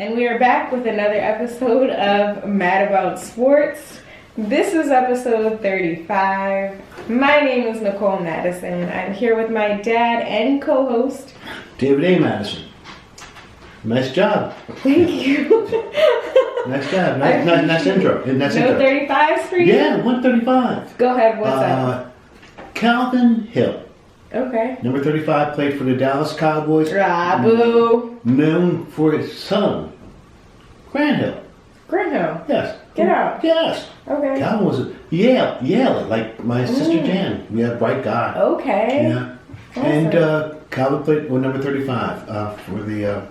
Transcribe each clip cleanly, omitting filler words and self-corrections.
And we are back with another episode of Mad About Sports. This is episode 35. My name is Nicole Madison. I'm here with my dad and co-host, David A. Madison. Nice job. Thank you. Nice job. Nice intro. Nice No intro. 35s for you? Yeah, 135. Go ahead, what's up? Calvin Hill. Okay. Number 35, played for the Dallas Cowboys. Rabu. Known for his son, Grant Hill. Grant Hill. Yes. Get out. Yes. Okay. Calvin was a Yale, like my sister Jan. Yeah, bright guy. Okay. Yeah. Awesome. And Calvin played with number 35 for the.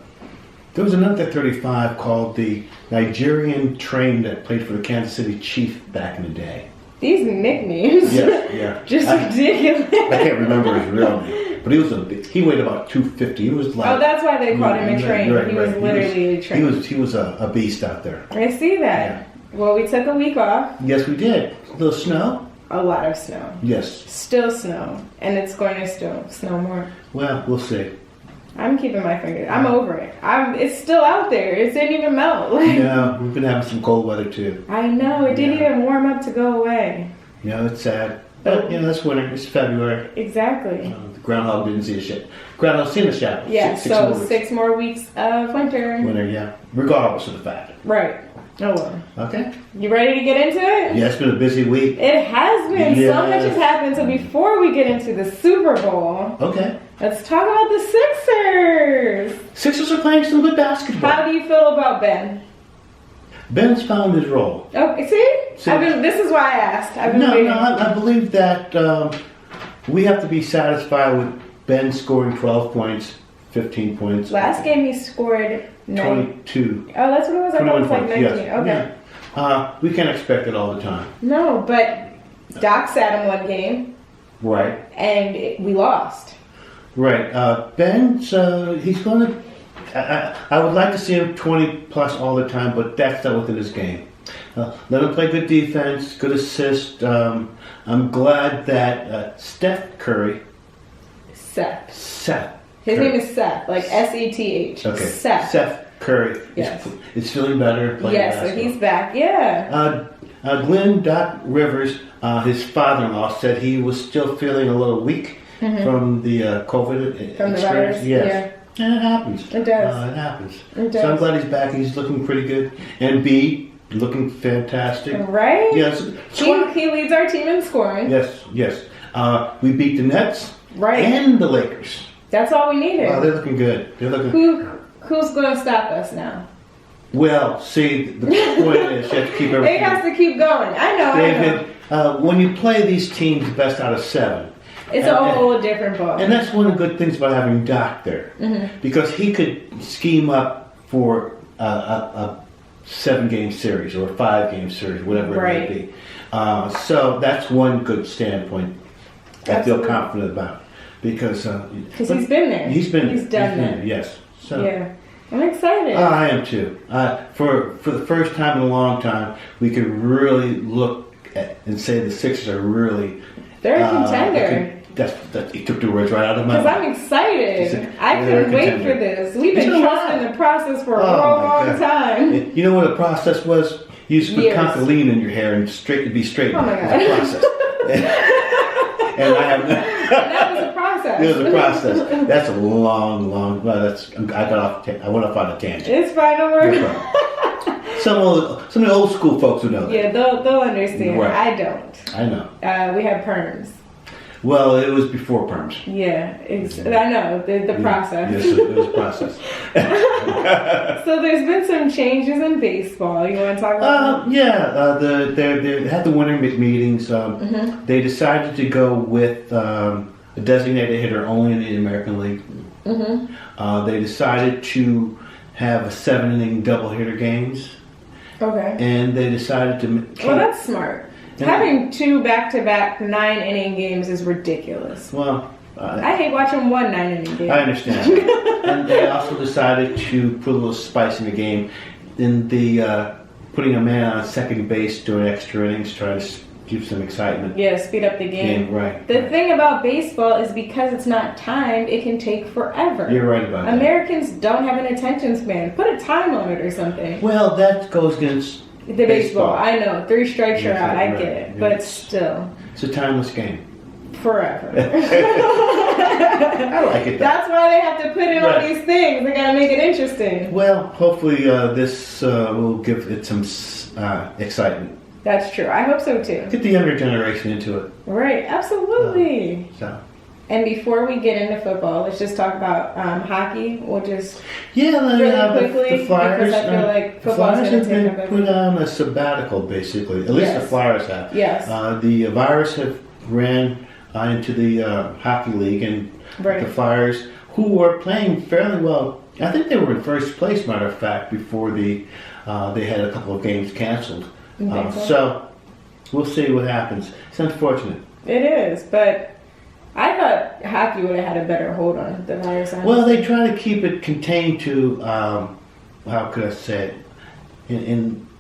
There was another 35 called the Nigerian Train that played for the Kansas City Chiefs back in the day. These nicknames. Yes, yeah. Just ridiculous. I can't remember his real name, but he weighed about 250. He was like. Oh, that's why they called him a train. Right, he was literally a train. He was a beast out there. I see that. Yeah. Well, we took a week off. Yes, we did. A little snow. A lot of snow. Yes. Still snow. And it's going to still snow more. Well, we'll see. I'm keeping my fingers. I'm over it. It's still out there. It didn't even melt. Yeah, we've been having some cold weather too. I know. It didn't even warm up to go away. Yeah, it's sad. But, it's winter. It's February. Exactly. The groundhog didn't see a shit. Groundhog's seen a shadow. Yeah, six more weeks of winter. Winter, yeah. Regardless of the fact. Right. Oh, well. Okay. You ready to get into it? Yeah, it's been a busy week. It has been. Yes. So much has happened. So before we get into the Super Bowl, Okay. let's talk about the Sixers. Sixers are playing some good basketball. How do you feel about Ben? Ben's found his role. Okay, see? This is why I asked. I've been waiting. I believe that we have to be satisfied with Ben scoring 12 points, 15 points. Last game he scored 22. Oh, that's what it was? I thought it was like 19. Yes. Okay. Yeah. We can't expect it all the time. No, but Doc sat in one game. Right. And we lost. Right. Ben's, he's going to... I would like to see him 20 plus all the time, but that's not within his game. Let him play good defense, good assist. I'm glad that Steph Curry... Seth. His name is Seth, like S-E-T-H. Okay. Seth Curry yes. is feeling better. Yes, so he's back, yeah. Glenn Doc Rivers, his father-in-law, said he was still feeling a little weak from the COVID from experience. The virus, yes. Yeah. And it happens. It does. It happens. It does. So I'm glad he's back. He's looking pretty good. And B, looking fantastic. Right? Yes. He leads our team in scoring. Yes. We beat the Nets. Right. And the Lakers. That's all we needed. Oh, they're looking good. Who's going to stop us now? Well, see, the point is you have to keep everything. It has to keep going. I know. David, when you play these teams best out of 7, it's a whole different ball. And that's one of the good things about having Doc there. Mm-hmm. Because he could scheme up for a 7-game series or a 5-game series, whatever it may be. So that's one good standpoint I feel confident about. Because he's been there. He's done that. Yes. So, yeah. I'm excited. I am too. For the first time in a long time, we could really look at and say the Sixers are really... They're a contender. He took the words right out of my mouth. Because I'm excited. I couldn't wait for this. We've been trusting the process for a long time. You know what the process was? You used to put concholine in your hair and be straight. Oh my God. The process. And I have... That was a process. It was a process. That's a long. Well, I went off on a tangent. It's fine. Don't worry. Some of the old school folks who know that. Yeah, they'll understand. Right. I don't. I know. We have perms. Well, it was before perms. Yeah, I know the process. Yes, it was a process. So there's been some changes in baseball. You want to talk about that? Yeah, they had the winter meetings. They decided to go with a designated hitter only in the American League. Mm-hmm. They decided to have 7-inning doubleheader games. Okay. And they decided to... Well, that's smart. Having 2 back-to-back 9-inning games is ridiculous. Well, I hate watching one 9-inning game. I understand. And they also decided to put a little spice in the game in the putting a man on second base doing extra innings, trying to give some excitement. Yeah, speed up the game. Yeah, right. The thing about baseball is because it's not timed, it can take forever. You're right about that. Americans don't have an attention span. Put a time on it or something. Well, that goes against the baseball. I know. 3 strikes you're out. I get it. Yeah. But still. It's a timeless game. Forever. I like it. That's why they have to put in all these things. They gotta make it interesting. Well, hopefully this will give it some excitement. That's true. I hope so too. Get the younger generation into it. Right. Absolutely. And before we get into football, let's just talk about hockey. We'll just really quickly the Flyers, because I feel like football's going to take have been put on a sabbatical, basically. At least the Flyers have. Yes. The Virus have ran into the hockey league, and the Flyers, who were playing fairly well, I think they were in first place, matter of fact, before they had a couple of games canceled. So we'll see what happens. It's unfortunate. It is, but I thought hockey would have had a better hold on the virus. Well, they try to keep it contained to, how could I say it,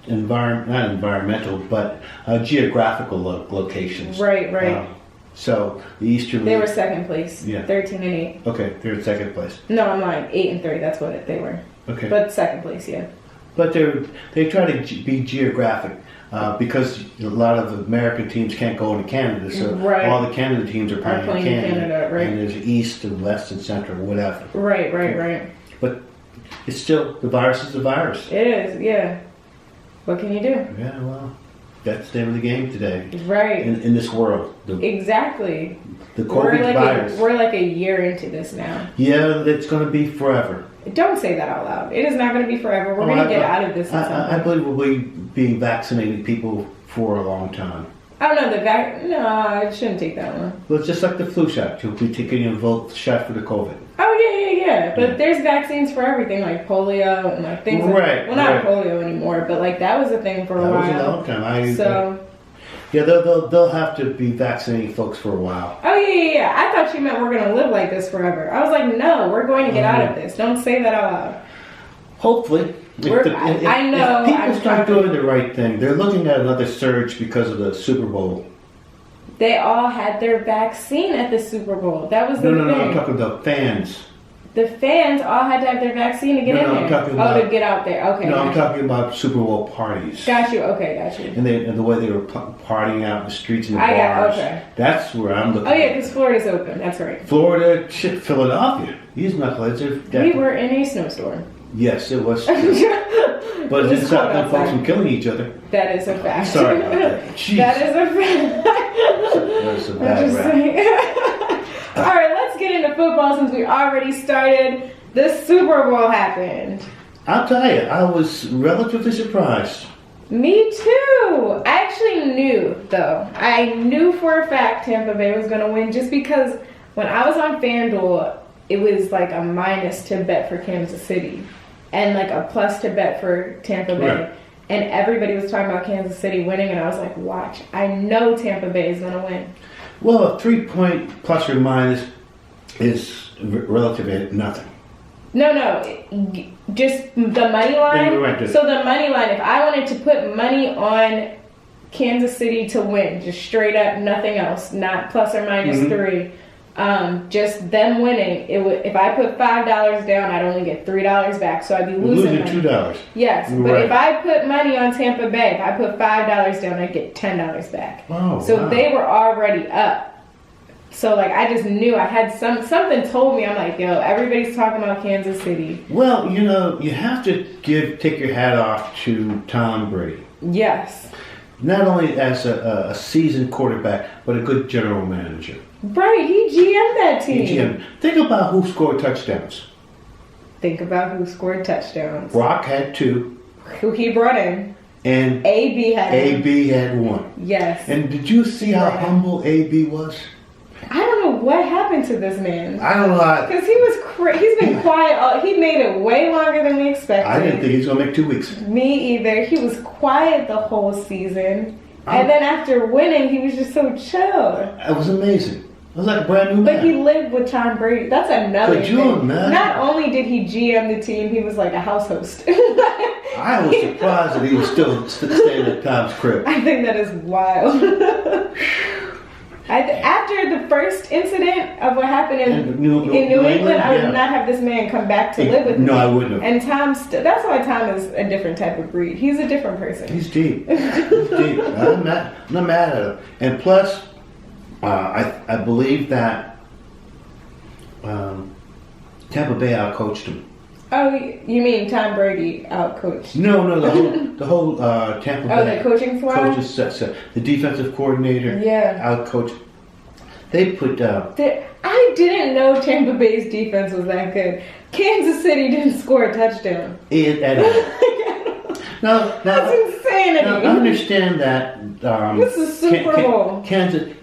not environmental, but geographical locations. Right. So the Eastern They League, were second place. Yeah. 13-8. Okay, they're in second place. No, I'm lying. 8-3. That's what they were. Okay. But second place, yeah. But they try to be geographic. Because a lot of the American teams can't go into Canada, so all the Canada teams are playing in Canada, and there's East and West and Central, whatever. Right. But it's still, the virus is the virus. It is, yeah. What can you do? Yeah, well, that's the name of the game today. Right. In this world. Exactly. The COVID virus. We're like a year into this now. Yeah, it's going to be forever. Don't say that out loud. It is not going to be forever. We're going to get out of this. I believe we'll be being vaccinating people for a long time. I don't know, no, it shouldn't take that long. Well, it's just like the flu shot. You'll be taking a shot for the COVID. Oh, yeah. But there's vaccines for everything, like polio and like things like, well, not polio anymore, but like that was a thing for a while. That was a long time. Yeah, they'll have to be vaccinating folks for a while. Oh, yeah. I thought you meant we're going to live like this forever. I was like, no, we're going to get out of this. Don't say that out loud. Hopefully. I know. If people start doing the right thing, they're looking at another surge because of the Super Bowl. They all had their vaccine at the Super Bowl. That was the thing. No, I'm talking about fans. The fans all had to have their vaccine to get in there. I'm talking about, to get out there. Okay. No, I'm talking about Super Bowl parties. Got you. Okay, got you. And the way they were partying out in the streets and the bars. Okay. That's where I'm looking. Oh yeah, because Florida's open. That's right. Philadelphia. These knuckleheads are. We were in a snowstorm. Yes, it was. But it didn't stop them folks from killing each other. That is a fact. Sorry about that. Jeez. That is a fact. That's a bad rap. All right, let's get into football since we already started. The Super Bowl happened. I'll tell you, I was relatively surprised. Me too. I actually knew, though. I knew for a fact Tampa Bay was going to win just because when I was on FanDuel, it was like a minus to bet for Kansas City and like a plus to bet for Tampa Bay. Right. And everybody was talking about Kansas City winning, and I was like, watch. I know Tampa Bay is going to win. Well, a 3-point plus or minus is relative nothing. No, just the money line. So the money line, if I wanted to put money on Kansas City to win, just straight up, nothing else, not plus or minus 3, just them winning, it would. If I put $5 down, I'd only get $3 back, so I'd be losing $2. Yes, but if I put money on Tampa Bay, if I put $5 down, I'd get $10 back. They were already up. So like I just knew I had something told me. I'm like, yo, everybody's talking about Kansas City. Well, you have to take your hat off to Tom Brady. Yes. Not only as a seasoned quarterback, but a good general manager. Right, he GM'd that team. Think about who scored touchdowns. Brock had 2. Who he brought in. And AB had 1. Yes. And did you see how humble AB was? I don't know what happened to this man. I don't know. Because he's been quiet. He made it way longer than we expected. I didn't think he was going to make 2 weeks. Me either. He was quiet the whole season. And then after winning, he was just so chill. It was amazing. It was like a brand new man. But he lived with Tom Brady. That's another Could you thing. imagine? Not only did he GM the team, he was like a house host. I was surprised that he was still staying at Tom's crib. I think that is wild. After the first incident of what happened in New England, I would not have this man come back to live with me. No, I woun't have. And that's why Tom is a different type of breed. He's a different person. He's deep. He's deep. I'm not mad at him. And plus, I believe that Tampa Bay outcoached him. Oh, you mean Tom Brady outcoached? No, the whole Tampa Bay. Oh, the coaching squad? Coaches, the defensive coordinator outcoached. They put I didn't know Tampa Bay's defense was that good. Kansas City didn't score a touchdown. Now, that's insanity. Now, I understand that. This is Super Bowl. Kansas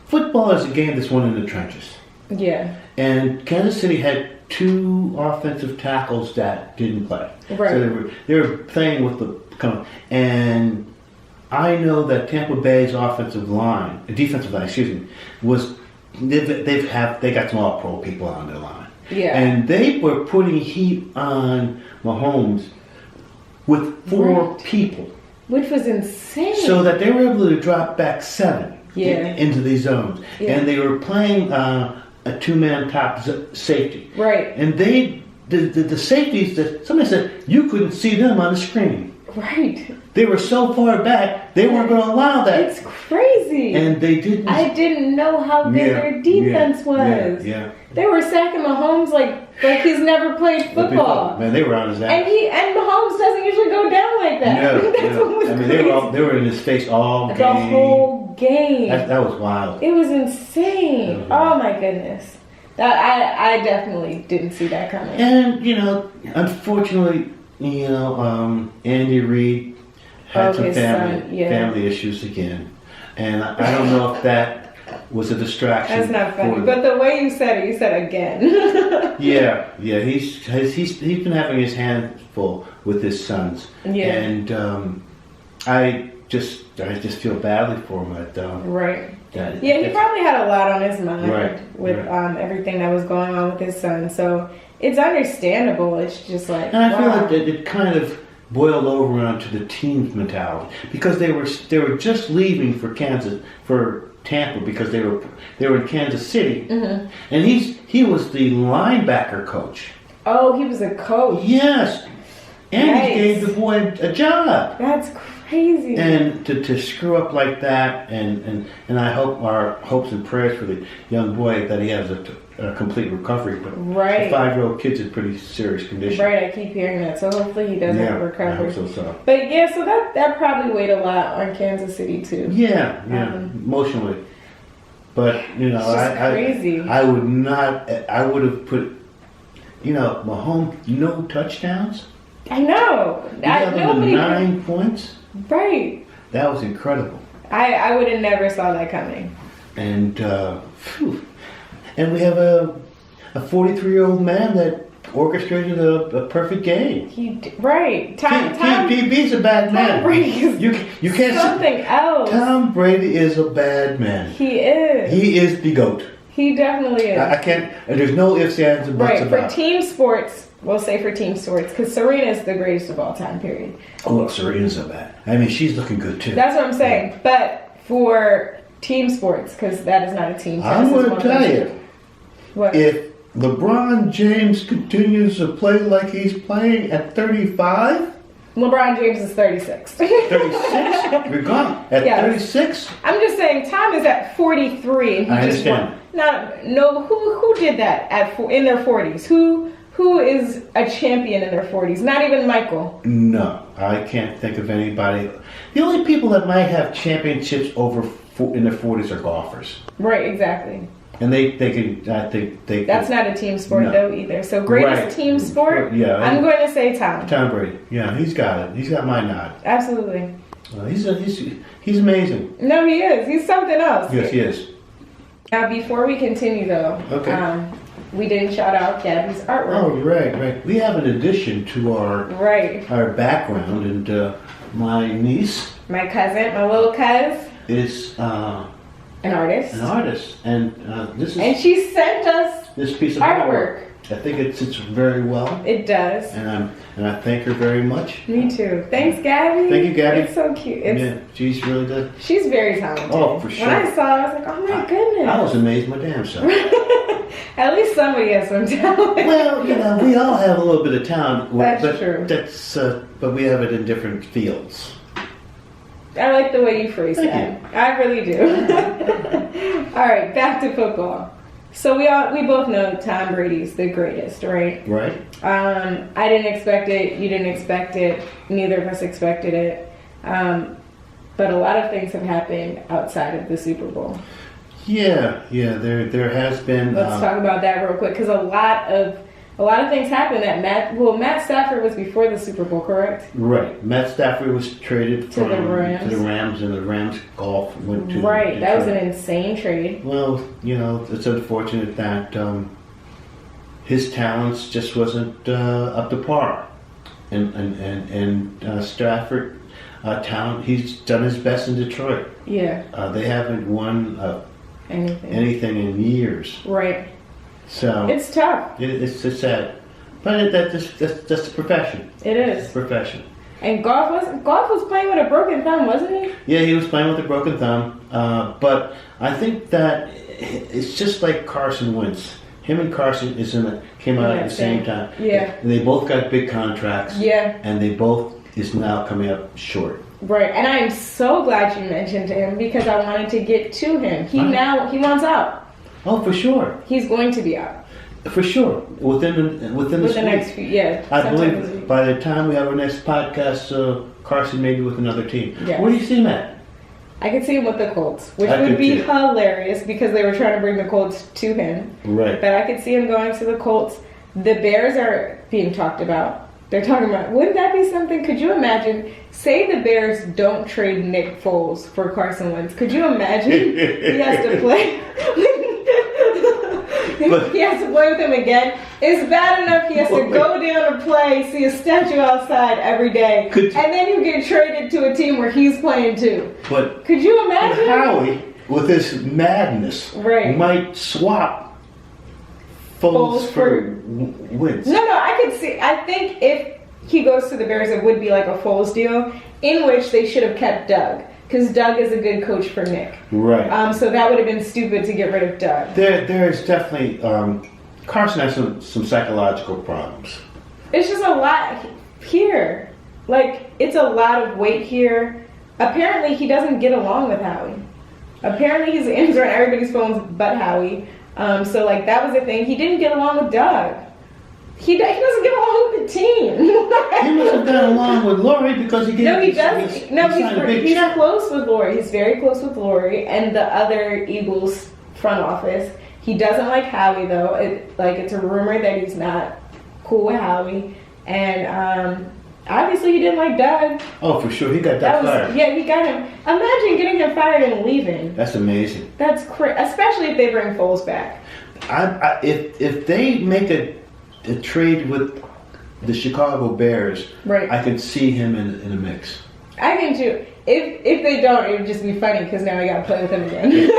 football is a game that's won in the trenches. Yeah. And Kansas City had 2 offensive tackles that didn't play. Right. So they were playing with the and I know that Tampa Bay's defensive line, was they got some all pro people on their line. Yeah. And they were putting heat on Mahomes with 4 people. Which was insane. So that they were able to drop back 7 into these zones. Yeah. And they were playing a 2-man top safety. Right. And the safeties that somebody said you couldn't see them on the screen. Right. They were so far back they weren't going to allow that. It's crazy. And they didn't. I didn't know how good their defense was. Yeah. They were sacking Mahomes like he's never played football. Man, they were on his ass. And Mahomes doesn't usually go down like that. No. I mean, they were in his face all game. The whole game. That was wild. It was insane. Oh my goodness. I definitely didn't see that coming. And unfortunately, Andy Reid had some family issues again, and I don't know if that was a distraction. That's not funny. But the way you said it, you said again. yeah. He's been having his hands full with his sons. Yeah. And I just feel badly for him. Right. He probably had a lot on his mind with everything that was going on with his son. So it's understandable. It's just like, and I feel like it kind of boiled over onto the team's mentality because they were just leaving for Tampa because they were in Kansas City, and he was the linebacker coach. Oh, he was a coach. Yes, and he gave the boy a job. That's crazy. And to screw up like that, and I hope our hopes and prayers for the young boy that he has a complete recovery. But right, the 5-year-old kid's in pretty serious condition. Right, I keep hearing that. So hopefully he doesn't recover. I hope so. But so that probably weighed a lot on Kansas City too. Yeah, emotionally. But crazy. I would not. I would have put. Mahomes, no touchdowns. I know. Nobody 9 points. Right. That was incredible. I would have never saw that coming. And and we have a 43-year-old man that orchestrated a perfect game. TB's a bad man. Tom Brady is you can't something else. Tom Brady is a bad man. He is. He is the GOAT. He definitely is. I can't. There's no ifs, ands, and buts about it. For team sports. We'll say for team sports, because Serena's the greatest of all time, period. Oh, look, Serena's so bad. I mean, she's looking good, too. That's what I'm saying. Yeah. But for team sports, because that is not a team. I'm going to tell you. What? If LeBron James continues to play like he's playing at 35... LeBron James is 36. 36? You're gone. At 36? I'm just saying, Tom is at 43. And he I understand. Who did that in their 40s? Who is a champion in their 40s? Not even Michael. No, I can't think of anybody. The only people that might have championships in their 40s are golfers. Right, exactly. And they can. I think they. That's not a team sport though either. So greatest team sport. Yeah, I'm going to say Tom. Tom Brady. Yeah, he's got it. He's got my nod. Absolutely. He's amazing. No, he is. He's something else. Yes, he is. Now, before we continue though, we didn't shout out Gabby's artwork. Oh, right. We have an addition to our background, and my niece, my cousin, my little cuz, is An artist. An artist, and And she sent us this piece of artwork. I think it sits very well. It does. And I thank her very much. Me too. Thanks, Gabby. Thank you, Gabby. It's so cute. Yeah, she's really good. She's very talented. Oh, for sure. When I saw it, I was like, oh my goodness. I was amazed my damn self. At least somebody has some talent. Well, we all have a little bit of talent. That's true. But we have it in different fields. I like the way you phrase that. I really do. All right, back to football. So we both know Tom Brady's the greatest, right? Right. I didn't expect it. You didn't expect it. Neither of us expected it. But a lot of things have happened outside of the Super Bowl. Yeah. There has been. Let's talk about that real quick, because a lot of things happened. Matt Stafford was before the Super Bowl, correct? Right. Matt Stafford was traded to the Rams, and the Rams golf went to right. That was an insane trade. Well, it's unfortunate that his talents just wasn't up to par, and Stafford talent. He's done his best in Detroit. Yeah. They haven't won anything in years. Right. So it's tough. It's sad, but that's the profession. It is. It's a profession. And Golf was playing with a broken thumb, wasn't he? Yeah, he was playing with a broken thumb. But I think that it's just like Carson Wentz. Him and Carson came out at the same time. Yeah. And they both got big contracts. Yeah. And they both is now coming up short. Right, and I am so glad you mentioned him, because I wanted to get to him. He wants out. Oh, for sure. He's going to be out. For sure. Within the next few, yeah. I believe by the time we have our next podcast, Carson may be with another team. Yes. Where do you see him at? I could see him with the Colts, which would be hilarious, because they were trying to bring the Colts to him. Right. But I could see him going to the Colts. The Bears are being talked about. They're talking about, wouldn't that be something? Could you imagine, say the Bears don't trade Nick Foles for Carson Wentz. Could you imagine he has to play? He has to play with him again. It's bad enough he has to go down to play, see a statue outside every day, and then you get traded to a team where he's playing too. But could you imagine? Howie, with his madness, might swap Foles for Wentz. No, I could see. I think if he goes to the Bears, it would be like a Foles deal, in which they should have kept Doug. Because Doug is a good coach for Nick. Right. So that would have been stupid to get rid of Doug. There's definitely Carson has some psychological problems. It's just a lot here. Like, it's a lot of weight here. Apparently, he doesn't get along with Howie. Apparently, he's answering everybody's phones but Howie. So, like, that was the thing. He didn't get along with Doug. He doesn't get along with the team. He must have gotten along with Lori because he gave. No, he doesn't. No, he's close with Lori. He's very close with Lori and the other Eagles front office. He doesn't like Howie though. It's a rumor that he's not cool with Howie, and obviously he didn't like Doug. Oh, for sure, he got that fired. Yeah, he got him. Imagine getting him fired and leaving. That's amazing. That's crazy, especially if they bring Foles back. If they make a trade with the Chicago Bears, right, I could see him in a mix. I can too. If they don't, it would just be funny because now I got to play with him again.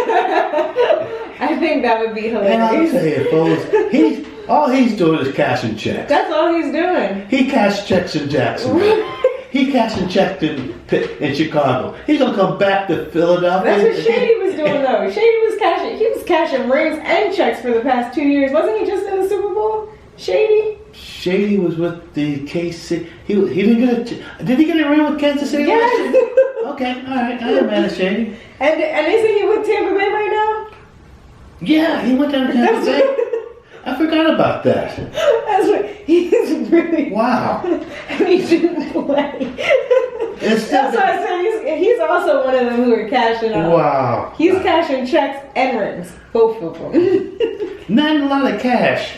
I think that would be hilarious. And I'll tell you, Foles, all he's doing is cashing checks. That's all he's doing. He cashed checks in Jacksonville. He cashing checks in Chicago. He's gonna come back to Philadelphia. That's what Shady was doing though. Shady was cashing. He was cashing rings and checks for the past 2 years. Wasn't he just in the Super Bowl? Shady was with the KC. He didn't get a. Did he get a ring with Kansas City? Yes. Okay, all right. I am mad at Shady. And isn't he with Tampa Bay right now? Yeah, he went down to Tampa Bay. I forgot about that. That's what he's really. Wow. And he didn't play. That's why I said he's also one of them who are cashing out. Wow. He's cashing checks and rings, both of them. Not a lot of cash.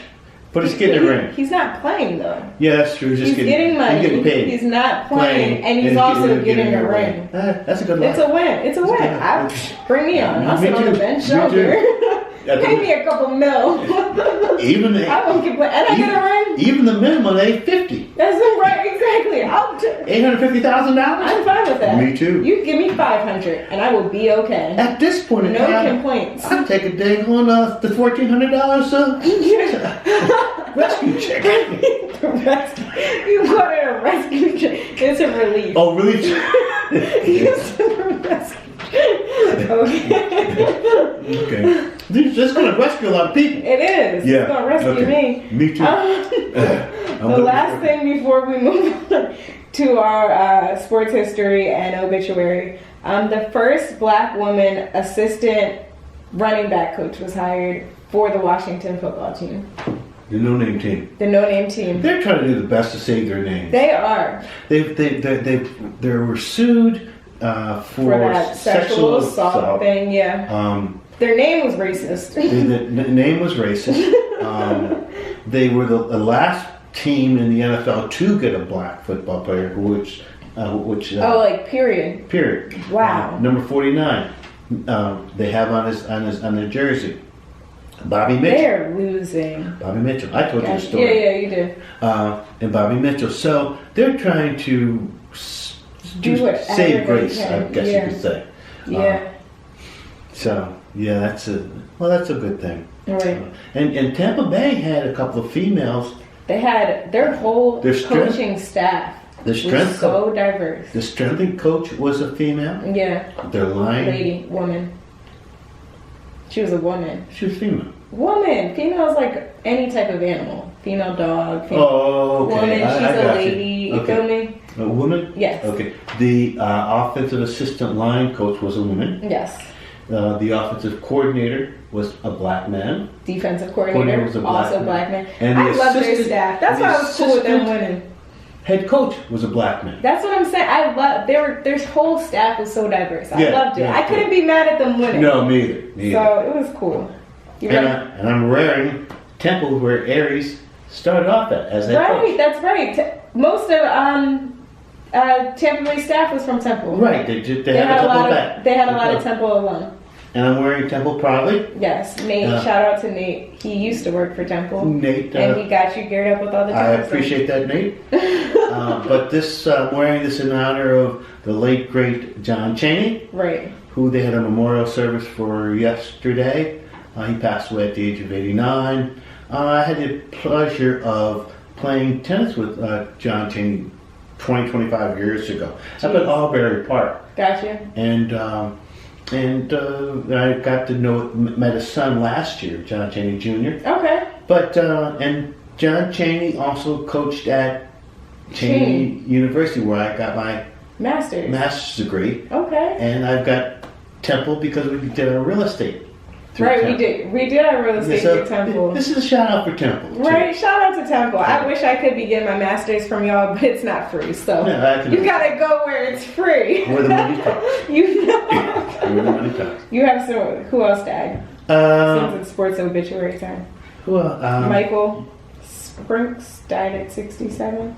But he's getting a ring. He's not playing though. Yeah, that's true. He's getting money. He's getting paid. He's not playing, and he's also getting a ring. That's a good one. It's a win. It's a win. Bring me on. I'll sit on the bench shoulder. Pay me a couple mil. Even I won't keep playing. And I get a ring. Even the minimum $850. That's right, exactly. $850,000. I'm fine with that. Me too. You give me 500, and I will be okay. At this point in no time, complaints. I'd take a dig on the $1,400 rescue check. You call it a rescue check. It's a relief. Oh, relief check. It's a rescue. Okay. That's going to rescue a lot of people. It is. Yeah. It's going to rescue me. Me too. The last thing before we move on to our sports history and obituary, the first black woman assistant running back coach was hired for the Washington football team. The no-name team. The no-name team. They're trying to do the best to save their names. They are. They were sued for that sexual assault thing, yeah. Their name was racist. The name was racist. They were the last team in the NFL to get a black football player, which period. Period. Wow. Number 49. They have on their jersey. Bobby Mitchell. They're losing. Bobby Mitchell. I told you the story. Yeah, you did. And Bobby Mitchell. So they're trying to save grace, I guess you could say. Yeah. That's a good thing. Right. And Tampa Bay had a couple of females. They had their whole coaching staff. The strength was so diverse. The strength coach was a female. Yeah. Their woman. She was a woman. She was female. Woman. Female is like any type of animal. Female dog. Okay. Woman. She's a lady. You okay. feel me? A woman? Yes. Okay. The offensive assistant line coach was a woman. Yes. The offensive coordinator was a black man. Defensive coordinator was a black man. And I love their staff. That's why I was cool with them winning. Head coach was a black man. That's what I'm saying. I love their whole staff was so diverse. I loved it. I couldn't be mad at them winning. No, me either. So it was cool. And I'm wearing Temple where Aries started off as head coach. Right, that's right. Most of Tampa Bay staff was from Temple. Right, they had a lot of Temple alum. And I'm wearing Temple proudly. Yes, Nate. Shout out to Nate. He used to work for Temple. Nate. And he got you geared up with all the I appreciate that, Nate. But I'm wearing this in honor of the late, great John Chaney. Right. Who they had a memorial service for yesterday. He passed away at the age of 89. I had the pleasure of playing tennis with John Chaney 25 years ago. Jeez. Up at Albury Park. Gotcha. And I got to met his son last year, John Chaney Jr. Okay. But and John Chaney also coached at Chaney University, where I got my master's degree. Okay. And I've got Temple because we did our real estate. Right, Temple. We did our real estate through Temple. This is a shout out for Temple. Right, shout out to Temple. I wish I could be getting my master's from y'all, but it's not free. So you gotta go where it's free. Where the money talks. You know. Where the money talks. You have some. Who else died? Since it's sports obituary time. Michael Sprinks died at 67.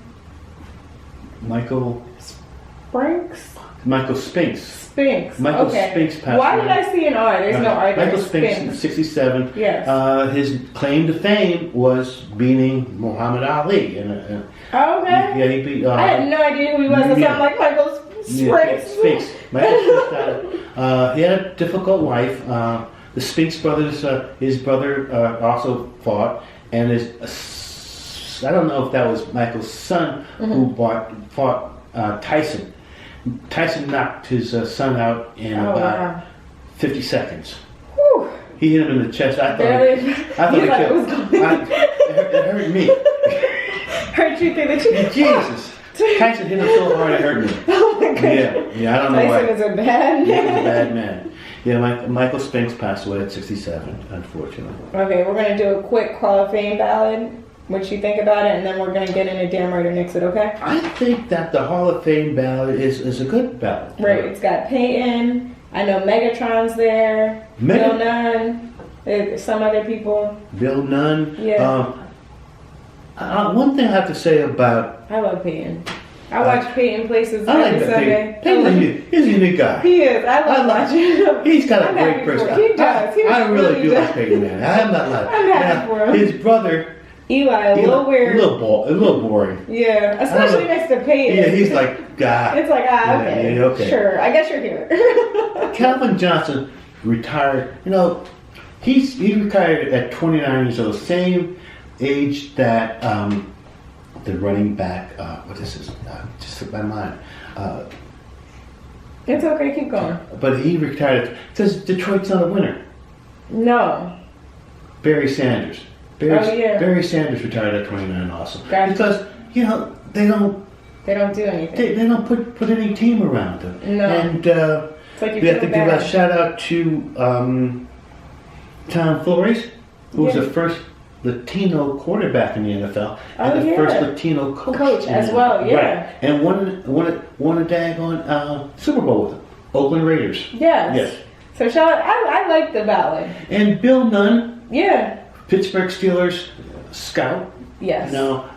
Michael Spinks. Michael Spinks Spinks. Michael Spinks passed Why away. did I see an R? There's no R there. Michael Spinks, 67. Yes. His claim to fame was beating Muhammad Ali. Okay. Yeah, he beat. I had no idea who he was. I sound like Michael Spinks. Spinks. Michael Spinks. He had a difficult life. The Spinks brothers, his brother also fought, and I don't know if that was Michael's son who fought Tyson. Tyson knocked his son out in about 50 seconds. Whew. He hit him in the chest. I thought it hurt me. Hurt you through the chest? Jesus. Tyson hit him so hard it hurt me. Oh my goodness. Yeah, I don't know why. Tyson was a bad man. He was a bad man. Yeah, Michael Spinks passed away at 67, unfortunately. Okay, we're going to do a quick Hall of Fame ballad. What you think about it, and then we're going to get into Damn Right or Nix It, okay? I think that the Hall of Fame ballad is a good ballad. Right, it's got Peyton. I know Megatron's there. Bill Nunn. There's some other people. Bill Nunn. Yeah. One thing I have to say about... I love Peyton. I watch Peyton Places every Sunday. Peyton is a unique guy. He is. I love watching him. He's got a great personality. He does. I really do like Peyton, man. I'm not lying. I'm happy for him. His brother... Eli, a little weird. A little boring. Yeah, especially next to Peyton. Yeah, he's like, God. It's like, okay. Yeah, okay. Sure, I guess you're here. Calvin Johnson retired. He retired at 29 years old, same age that the running back. What is this? Just slipped my mind. It's okay, keep going. But he retired because Detroit's not a winner. No. Barry Sanders. Barry Sanders retired at 29 also. Gotcha. Because, they don't do anything. They don't put any team around them. No. And it's like we have to give a shout out to Tom Flores, who was the first Latino quarterback in the NFL and the first Latino coach as well. Yeah. Right. And won a daggone Super Bowl with them. Oakland Raiders. Yes. So I like the ballad. And Bill Nunn. Yeah. Pittsburgh Steelers scout. Yes.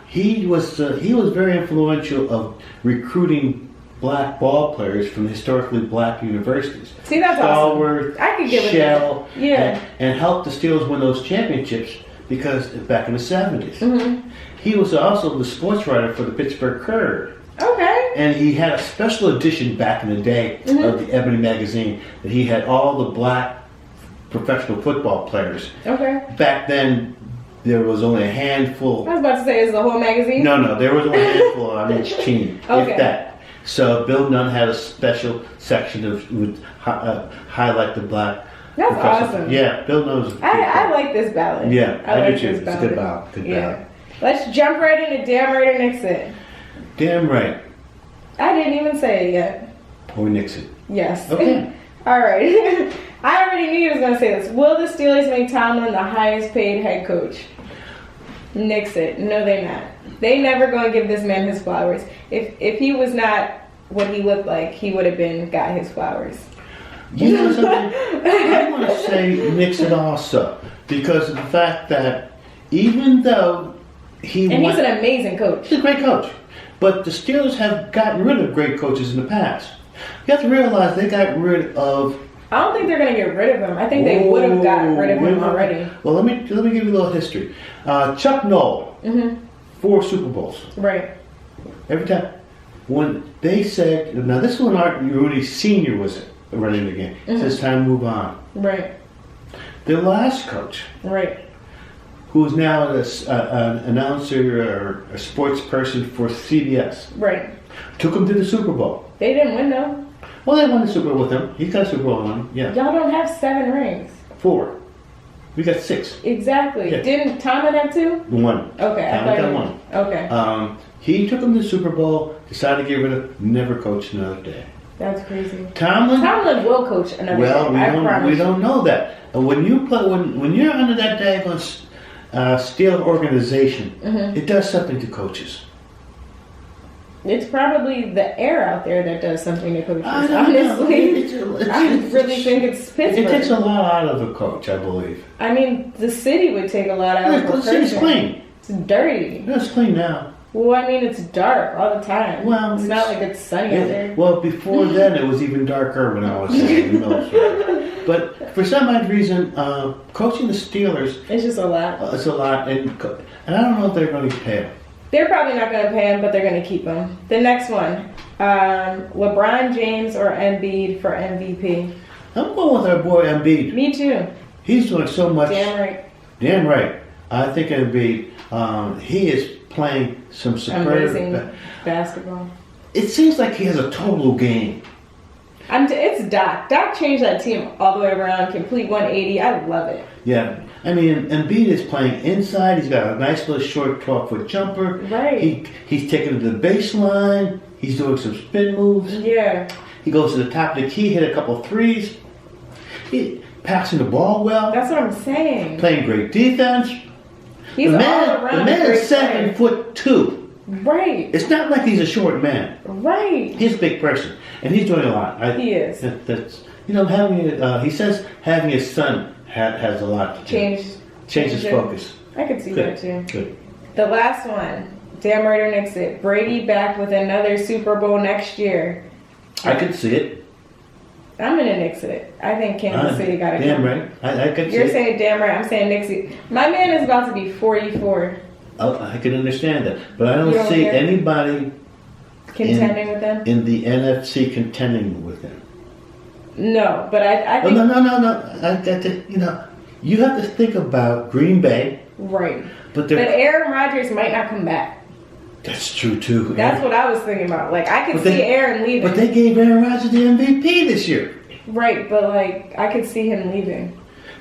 He was very influential of recruiting black ball players from historically black universities. See, that's Stallworth, awesome. I could give Shell, it. Yeah. And helped the Steelers win those championships because back in the 70s. Mm-hmm. He was also the sports writer for the Pittsburgh Courier. Okay. And he had a special edition back in the day of the Ebony magazine that he had all the black professional football players. Okay. Back then, there was only a handful. I was about to say, is the whole magazine? No, there was only a handful on each team, Okay. if that. So Bill Nunn had a special section that would highlight the black. That's awesome. Yeah, Bill Nunn was. I like this ballad. Yeah, I like do too. this It's ballad. a good ballad. Good ballad. Let's jump right into Damn Right or Nix It. Damn right. I didn't even say it yet. Or nix it. Yes. Okay. All right. I already knew you was going to say this. Will the Steelers make Tomlin the highest paid head coach? Nix it. No, they're not. They never going to give this man his flowers. If he was not what he looked like, he would have got his flowers. You know something? I want to say nix it also. Because of the fact that even though he's an amazing coach. He's a great coach. But the Steelers have gotten rid of great coaches in the past. You have to realize they got rid of. I don't think they're going to get rid of him. I think they would have gotten rid of him already. Well, let me give you a little history. Chuck Noll, 4 Super Bowls. Right. Every time. When they said, now this is when Art Rudy Sr. was running the game. It says time to move on. Right. The last coach. Right. Who is now an announcer or a sports person for CBS. Right. Took him to the Super Bowl. They didn't win though. Well, they won the Super Bowl with him. He got a Super Bowl one. Yeah. Y'all don't have 7 rings. 4. We got 6. Exactly. Yeah. Didn't Tomlin have 2? 1. Okay. Tomlin got 1. Okay. He took him to the Super Bowl. Decided to get rid of. Never coached another day. That's crazy. Tomlin will coach another day. Well, we don't know that. When you play, when you're under that daggone Steelers organization, it does something to coaches. It's probably the air out there that does something to coaches. I don't honestly, know. I really think it's Pittsburgh. It takes a lot out of a coach, I believe. I mean, the city would take a lot out of a person. It's clean. It's dirty. It's clean now. Well, I mean, it's dark all the time. Well, it's not like it's sunny out there. Well, before then, it was even darker when I was in the military. But for some odd reason, coaching the Steelers... It's just a lot. It's a lot. And I don't know if they're going to pay him. They're probably not going to pay him, but they're going to keep him. The next one. LeBron James or Embiid for MVP? I'm going with our boy Embiid. Me too. He's doing so much. Damn right. Damn right. I think Embiid, he is playing some superb... Amazing basketball. It seems like he has a total game. It's Doc. Doc changed that team all the way around, complete 180. I love it. Yeah. I mean, Embiid is playing inside. He's got a nice little short 12-foot jumper. Right. He's taking it to the baseline. He's doing some spin moves. Yeah. He goes to the top of the key, hit a couple threes. He passing the ball well. That's what I'm saying. Playing great defense. He's the all around. The man is 7'2". Right. It's not like he's a short man. Right. He's a big person, and he's doing a lot. He is. That's he says having his son has a lot to change his focus. I could see that too. Good. The last one, damn right or nix it. Brady back with another Super Bowl next year. I could see it. I'm gonna nix it. I think Kansas City got it. Damn right. I could see it. You're saying damn right. I'm saying nix it. My man is about to be 44. I can understand that, but I You don't don't see care? anybody Contending with them? in the NFC contending with them. No, but I Oh, think... no. You have to think about Green Bay. Right. But But Aaron Rodgers might not come back. that's true too. That's what I was thinking about. Like, I could But see they- Aaron leaving. But they gave Aaron Rodgers the MVP this year. Right, but like, I could see him leaving.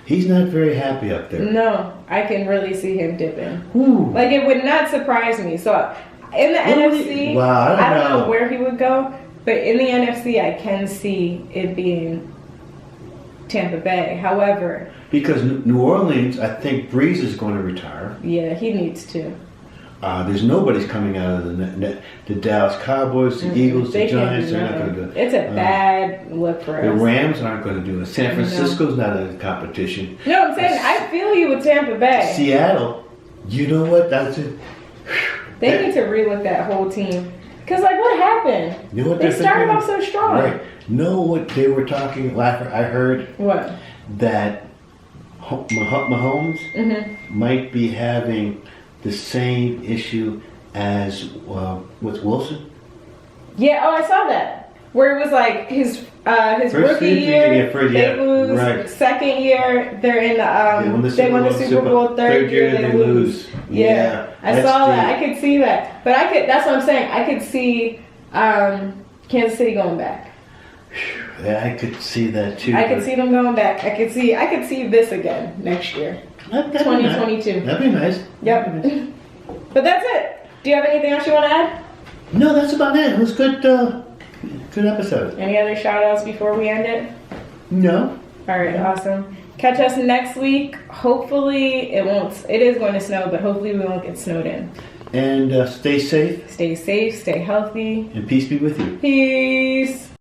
He's not very happy up there. No, I can really see him dipping. Ooh. Like, it would not surprise me. So, in the NFC, Wow, I don't know know. where he would go, but in the NFC, I can see it being Tampa Bay. However, Because New Orleans, I think Breeze is going to retire. yeah, he needs to. There's nobody's coming out of the Dallas Cowboys, the Eagles, They the can't Giants. do They're not nothing. going to do it. It's a bad look for The us. Rams aren't going to do it. San Francisco's not in competition. No, I'm saying, I feel you with Tampa Bay. Seattle, you know what? That's it. They need to relook that whole team. Because, like, what happened? You know what They they're started thinking? off so strong. Right. Know what they were talking? I heard What? that Mahomes might be having the same issue as with Wilson. Yeah, oh, I saw that. Where it was like his First rookie year, yeah, they lose. right. Second year, they're in the they won the Super Bowl. Third year, they lose. Yeah, I saw that. I could see that. But that's what I'm saying. I could see Kansas City going back. Yeah, I could see that too. I could see them going back. I could see this again next year. That'd be 2022. That'd be nice. Yep. That'd be nice. But that's it. Do you have anything else you want to add? No, that's about it. It was good. Good episode. Any other shout outs before we end it? No. All right, awesome. Catch us next week. Hopefully it is going to snow, but hopefully we won't get snowed in. And stay safe. Stay safe, stay healthy. And peace be with you. Peace.